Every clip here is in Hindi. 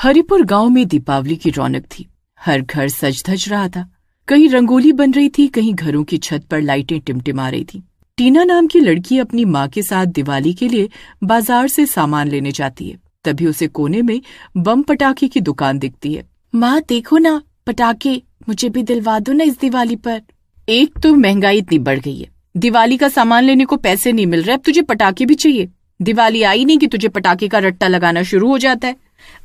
हरिपुर गांव में दीपावली की रौनक थी। हर घर सज धज रहा था। कहीं रंगोली बन रही थी, कहीं घरों की छत पर लाइटें टिमटिमा रही थी। टीना नाम की लड़की अपनी माँ के साथ दिवाली के लिए बाजार से सामान लेने जाती है। तभी उसे कोने में बम पटाखे की दुकान दिखती है। माँ देखो ना पटाखे, मुझे भी दिलवा दो ना इस दिवाली पर। एक तो महंगाई इतनी बढ़ गई है, दिवाली का सामान लेने को पैसे नहीं मिल रहे, अब तुझे पटाखे भी चाहिए। दिवाली आई नहीं कि तुझे पटाखे का रट्टा लगाना शुरू हो जाता है।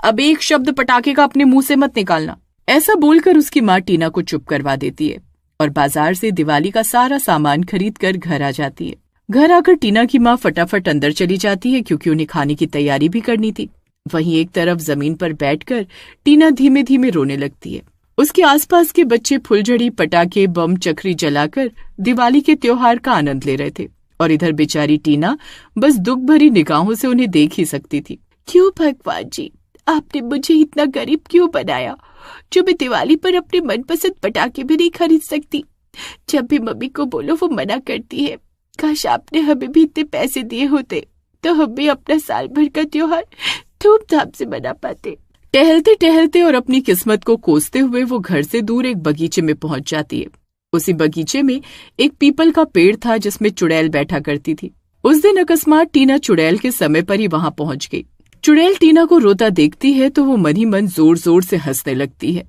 अब एक शब्द पटाखे का अपने मुंह से मत निकालना। ऐसा बोलकर उसकी माँ टीना को चुप करवा देती है और बाजार से दिवाली का सारा सामान खरीद कर घर आ जाती है। घर आकर टीना की माँ फटाफट अंदर चली जाती है क्योंकि उन्हें खाने की तैयारी भी करनी थी। वहीं एक तरफ जमीन पर बैठकर टीना धीमे धीमे रोने लगती है। उसके आसपास के बच्चे फुलझड़ी, पटाखे, बम, चक्री जलाकर दिवाली के त्योहार का आनंद ले रहे थे और इधर बेचारी टीना बस दुख भरी निगाहों से उन्हें देख ही सकती थी। क्यों भगवान जी, आपने मुझे इतना गरीब क्यों बनाया जो मैं दिवाली पर अपने मनपसंद पटाखे भी नहीं खरीद सकती। जब भी मम्मी को बोलो वो मना करती है। काश आपने हमें भी इतने पैसे दिए होते तो हम भी अपना साल भर का त्योहार धूमधाम से मना पाते। टहलते टहलते और अपनी किस्मत को कोसते हुए वो घर से दूर एक बगीचे में पहुंच जाती है। उसी बगीचे में एक पीपल का पेड़ था जिसमें चुड़ैल बैठा करती थी। उस दिन अकस्मात टीना चुड़ैल के समय पर ही वहां पहुंच गई। चुड़ैल टीना को रोता देखती है तो वो मन ही मन जोर जोर से हंसने लगती है।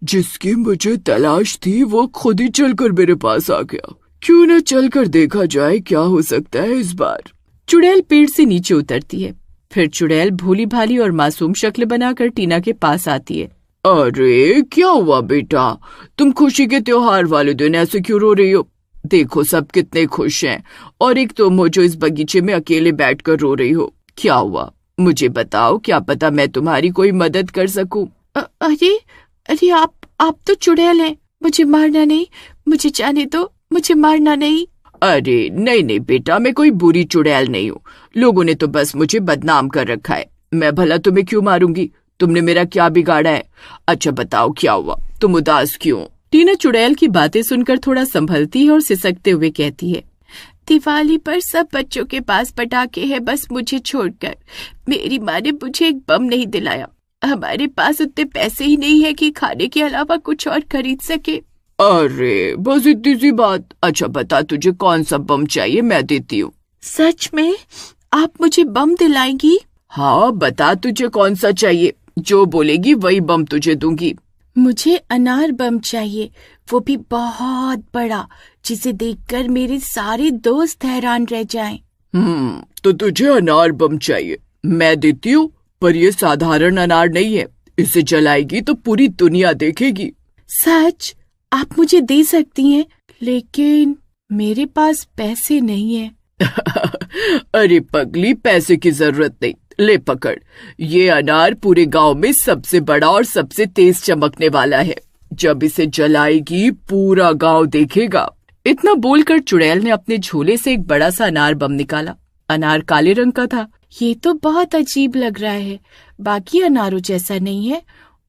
जिसकी मुझे तलाश थी वो खुद ही चलकर मेरे पास आ गया। क्यों न चलकर देखा जाए क्या हो सकता है इस बार। चुड़ैल पेड़ से नीचे उतरती है। फिर चुड़ैल भोली भाली और मासूम शक्ल बनाकर टीना के पास आती है। अरे क्या हुआ बेटा, तुम खुशी के त्योहार वाले दिन ऐसे क्यों रो रही हो? देखो सब कितने खुश हैं और एक तुम हो जो इस बगीचे में अकेले बैठकर रो रही हो। क्या हुआ मुझे बताओ, क्या पता मैं तुम्हारी कोई मदद कर सकूं। अरे आप तो चुड़ैल हैं, मुझे मारना नहीं, मुझे जाने दो, मुझे मारना नहीं। अरे नहीं बेटा, मैं कोई बुरी चुड़ैल नहीं हूँ। लोगों ने तो बस मुझे बदनाम कर रखा है। मैं भला तुम्हें क्यों मारूंगी? तुमने मेरा क्या बिगाड़ा है? अच्छा बताओ क्या हुआ, तुम उदास क्यों? टीना चुड़ैल की बातें सुनकर थोड़ा संभलती है और सिसकते हुए कहती है, दिवाली पर सब बच्चों के पास पटाखे हैं, बस मुझे छोड़कर। मेरी माँ ने मुझे एक बम नहीं दिलाया। हमारे पास उतने पैसे ही नहीं है कि खाने के अलावा कुछ और खरीद सके। अरे बस इतनी सी बात। अच्छा बता तुझे कौन सा बम चाहिए, मैं देती हूँ। सच में आप मुझे बम दिलाएंगी? हाँ बता तुझे कौन सा चाहिए, जो बोलेगी वही बम तुझे दूंगी। मुझे अनार बम चाहिए, वो भी बहुत बड़ा, जिसे देखकर मेरे सारे दोस्त हैरान रह जाएं। तो तुझे अनार बम चाहिए, मैं देती हूँ, पर ये साधारण अनार नहीं है। इसे जलाएगी तो पूरी दुनिया देखेगी। सच? आप मुझे दे सकती हैं, लेकिन मेरे पास पैसे नहीं है। अरे पगली, पैसे की जरूरत नहीं, ले पकड़। ये अनार पूरे गांव में सबसे बड़ा और सबसे तेज चमकने वाला है। जब इसे जलाएगी पूरा गांव देखेगा। इतना बोलकर चुड़ैल ने अपने झोले से एक बड़ा सा अनार बम निकाला। अनार काले रंग का था। ये तो बहुत अजीब लग रहा है, बाकी अनारों जैसा नहीं है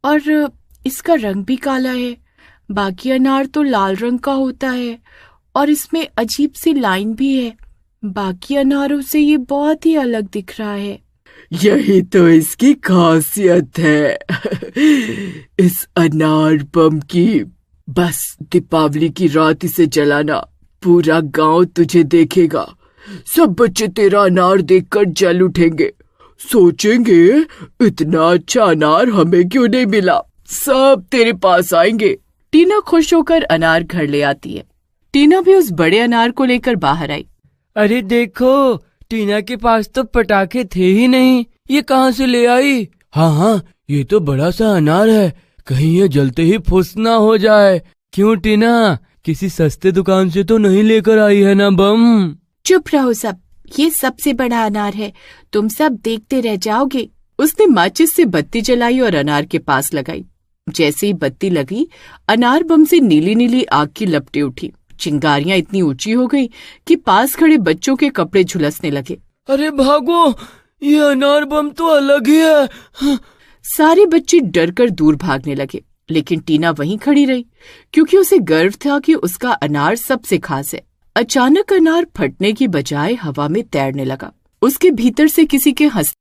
और इसका रंग भी काला है। बाकी अनार तो लाल रंग का होता है और इसमें अजीब सी लाइन भी है। बाकी अनारों से ये बहुत ही अलग दिख रहा है। यही तो इसकी खासियत है इस अनार बम की। बस दीपावली की रात इसे जलाना, पूरा गांव तुझे देखेगा। सब बच्चे तेरा अनार देखकर जल उठेंगे, सोचेंगे इतना अच्छा अनार हमें क्यों नहीं मिला। सब तेरे पास आएंगे। टीना खुश होकर अनार घर ले आती है। टीना भी उस बड़े अनार को लेकर बाहर आई। अरे देखो, टीना के पास तो पटाखे थे ही नहीं, ये कहाँ से ले आई? हाँ, ये तो बड़ा सा अनार है, कहीं ये जलते ही फुस ना हो जाए। क्यों टीना, किसी सस्ते दुकान से तो नहीं लेकर आई है ना बम? चुप रहो सब, ये सबसे बड़ा अनार है, तुम सब देखते रह जाओगे। उसने माचिस से बत्ती जलाई और अनार के पास लगाई। जैसे ही बत्ती लगी, अनार बम से नीली नीली आग की लपटें उठी। चिंगारियां इतनी ऊंची हो गई कि पास खड़े बच्चों के कपड़े झुलसने लगे। अरे भागो, ये अनार बम तो अलग ही है। सारे बच्चे डर कर दूर भागने लगे, लेकिन टीना वहीं खड़ी रही क्योंकि उसे गर्व था कि उसका अनार सबसे खास है। अचानक अनार फटने की बजाय हवा में तैरने लगा। उसके भीतर से किसी के हंसने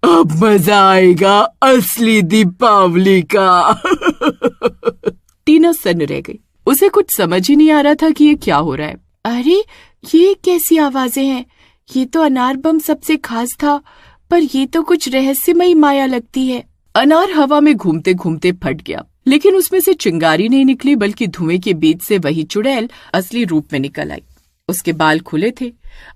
अब मजा आएगा असली दीपावली का। टीना सन्न रह गई। उसे कुछ समझ ही नहीं आ रहा था कि ये क्या हो रहा है। अरे ये कैसी आवाजें हैं? ये तो अनार बम सबसे खास था, पर ये तो कुछ रहस्यमयी माया लगती है। अनार हवा में घूमते घूमते फट गया, लेकिन उसमें से चिंगारी नहीं निकली, बल्कि धुएं के बीच से वही चुड़ैल असली रूप में निकल आई। उसके बाल खुले थे,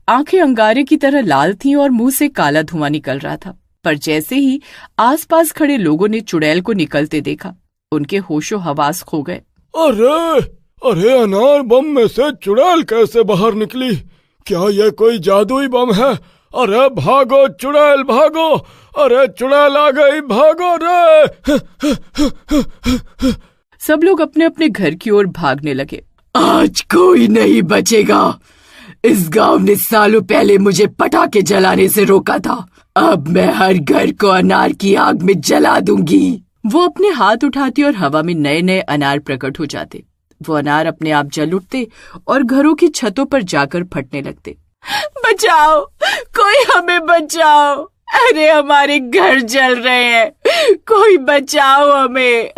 आंखें अंगारे की तरह लाल थीं और मुंह से काला धुआं निकल रहा था। पर जैसे ही आसपास खड़े लोगों ने चुड़ैल को निकलते देखा, उनके होशो हवास खो गए। अरे अरे, अनार बम में से चुड़ैल कैसे बाहर निकली? क्या ये कोई जादुई बम है? अरे भागो चुड़ैल भागो! अरे चुड़ैल आ गई, भागो रे! सब लोग अपने अपने घर की ओर भागने लगे। आज कोई नहीं बचेगा। इस गांव ने सालों पहले मुझे पटाखे जलाने से रोका था। अब मैं हर घर को अनार की आग में जला दूंगी। वो अपने हाथ उठाती और हवा में नए नए अनार प्रकट हो जाते। वो अनार अपने आप जल उठते और घरों की छतों पर जाकर फटने लगते। बचाओ, कोई हमें बचाओ! अरे हमारे घर जल रहे हैं, कोई बचाओ हमें!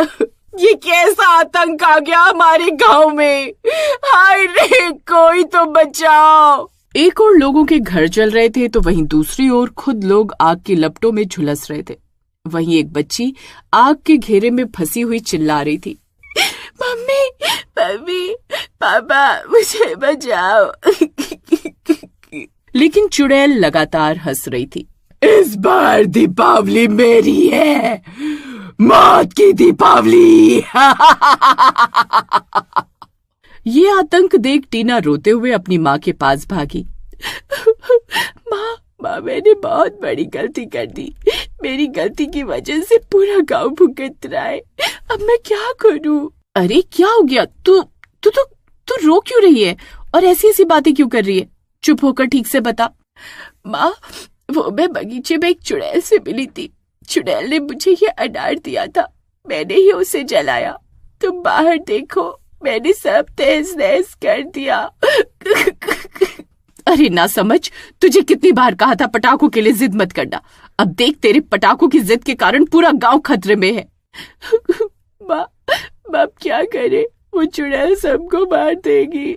ये कैसा आतंक आ गया हमारे गांव में? हाय रे, कोई तो बचाओ! एक और लोगों के घर जल रहे थे तो वहीं दूसरी ओर खुद लोग आग की लपटों में झुलस रहे थे। वहीं एक बच्ची आग के घेरे में फंसी हुई चिल्ला रही थी, मम्मी, मम्मी, पापा, मुझे बचाओ! लेकिन चुड़ैल लगातार हंस रही थी। इस बार दीपावली मेरी है, मौत की दीपावली। ये आतंक देख टीना रोते हुए अपनी माँ के पास भागी। माँ, मैंने बहुत बड़ी गलती कर दी। मेरी गलती की वजह से पूरा गांव भुगत रहा है। अब मैं क्या करूं? अरे क्या हो गया? तू रो क्यों रही है और ऐसी ऐसी बातें क्यों कर रही है? चुप होकर ठीक से बता। माँ, वो मैं बगीचे में एक चुड़ैल से मिली थी। चुड़ैल ने मुझे ये अनार दिया था, मैंने ही उसे जलाया। तुम बाहर देखो, मैंने सब तहस नहस कर दिया। अरे ना समझ, तुझे कितनी बार कहा था पटाखों के लिए जिद मत करना। अब देख, तेरे पटाखों की जिद के कारण पूरा गांव खतरे में है। माँ, अब क्या करे? वो चुड़ैल सबको मार देगी।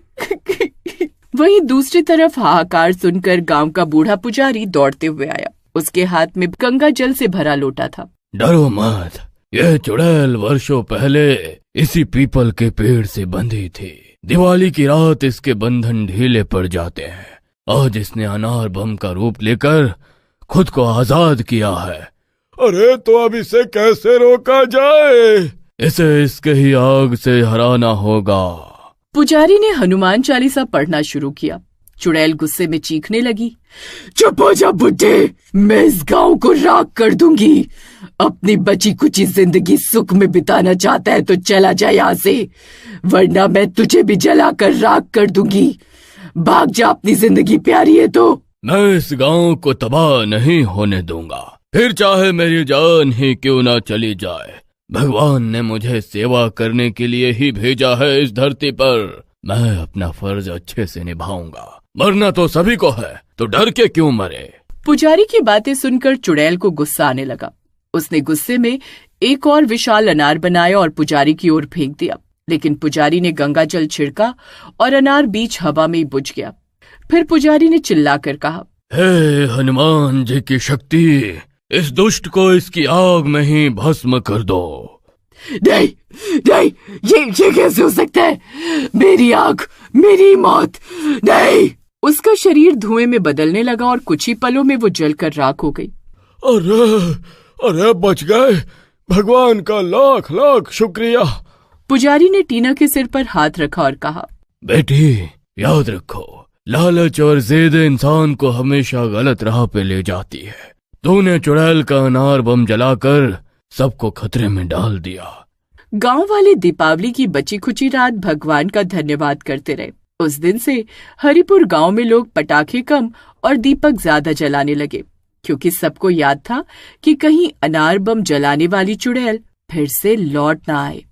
वहीं दूसरी तरफ हाहाकार सुनकर गांव का बूढ़ा पुजारी दौड़ते हुए आया। उसके हाथ में गंगा जल से भरा लोटा था। डरो मत, यह चुड़ैल वर्षों पहले इसी पीपल के पेड़ से बंधी थी। दिवाली की रात इसके बंधन ढीले पड़ जाते हैं। आज इसने अनार बम का रूप लेकर खुद को आजाद किया है। अरे तो अब इसे कैसे रोका जाए? इसे इसके ही आग से हराना होगा। पुजारी ने हनुमान चालीसा पढ़ना शुरू किया। चुड़ैल गुस्से में चीखने लगी, चुप हो जा बुड्ढे, मैं इस गांव को राख कर दूंगी। अपनी बची कुची जिंदगी सुख में बिताना चाहता है तो चला जा यहाँ से, वरना मैं तुझे भी जलाकर राख कर दूंगी। भाग जा, अपनी जिंदगी प्यारी है तो। मैं इस गांव को तबाह नहीं होने दूंगा, फिर चाहे मेरी जान ही क्यों ना चली जाए। भगवान ने मुझे सेवा करने के लिए ही भेजा है इस धरती पर। मैं अपना फर्ज अच्छे से निभाऊंगा। मरना तो सभी को है, तो डर के क्यों मरे? पुजारी की बातें सुनकर चुड़ैल को गुस्सा आने लगा। उसने गुस्से में एक और विशाल अनार बनाया और पुजारी की ओर फेंक दिया। लेकिन पुजारी ने गंगा जल छिड़का और अनार बीच हवा में बुझ गया। फिर पुजारी ने चिल्लाकर कहा, हे हनुमान जी की शक्ति, इस दुष्ट को इसकी आग में ही भस्म कर दो। नहीं, नहीं, ये कैसे हो सकता है? मेरी आग, मेरी मौत, नहीं। उसका शरीर धुएं में बदलने लगा और कुछ ही पलों में वो जलकर राख हो गई। अरे बच गए, भगवान का लाख लाख शुक्रिया। पुजारी ने टीना के सिर पर हाथ रखा और कहा, बेटी याद रखो, लालच और जिद इंसान को हमेशा गलत राह पे ले जाती है। तूने चुड़ैल का अनार बम जलाकर सबको खतरे में डाल दिया। गांव वाले दीपावली की बची खुची रात भगवान का धन्यवाद करते रहे। उस दिन से हरिपुर गांव में लोग पटाखे कम और दीपक ज्यादा जलाने लगे, क्योंकि सबको याद था कि कहीं अनार बम जलाने वाली चुड़ैल फिर से लौट ना आए।